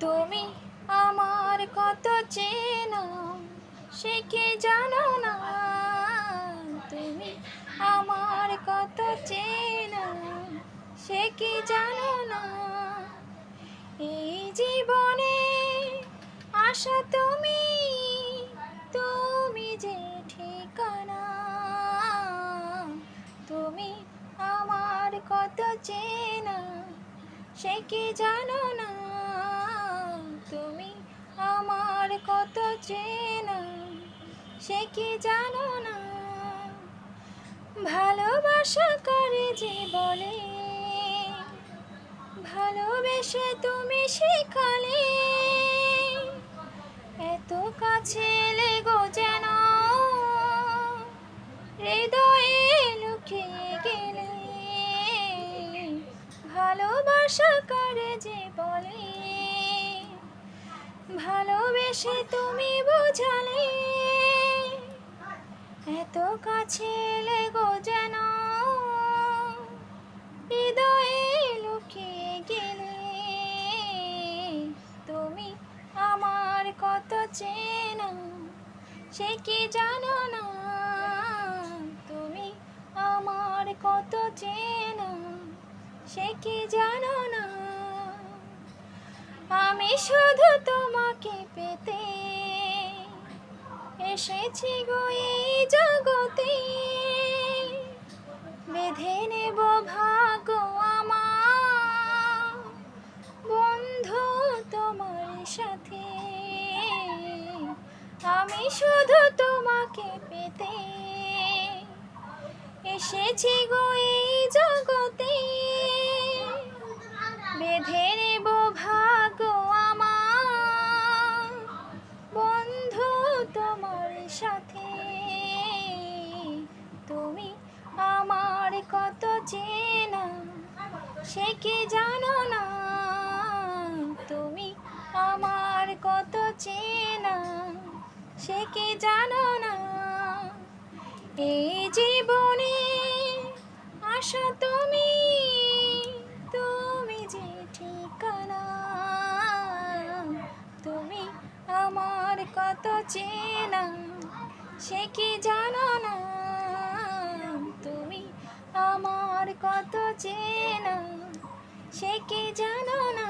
তুমি আমার কত চেনা সে কি জানো না। তুমি আমার কত চেনা সে কি জানো না। এই জীবনে আশা তুমি, তুমি যে ঠিকানা। তুমি আমার কত চেনা সে কি জানো না। তুমি আমার কত চেনা সে কি জানো না। ভালোবাসা করে যে বলে, ভালোবেসে তুমি শিখালে, এত কাছে লেগো যেন হৃদয়ে লুকিয়ে গেলে। ভালোবাসা করে যে বলে, ভালোবেসে তুমি বোঝালে, এত কাছে লেগো যেন হৃদয়ে লুকিয়ে গেলে। তুমি আমার কত চেনা সে কি জানো না। তুমি আমার কত চেনা সে কি জানো না। আমি শুধু তোমাকে পেতে এসেছি গো এই জগতে। বেঁধে নেব ভাগ্য আমার বন্ধু তোমার সাথে। আমি শুধু তোমাকে পেতে এসেছি গো এই জগতে। বেঁধে নেব ভাগ্য আমার বন্ধু তোমার সাথে। তুমি আমার কত চেনা সে কি জানো না। তুমি আমার কত চেনা সে কি জানো না। এই জীবনে আশা তুমি, তুমি যে ঠিকানা। তুমি আমার কত চেনা সে কি জানো না। তুমি আমার কত চেনা সে কি জানো না।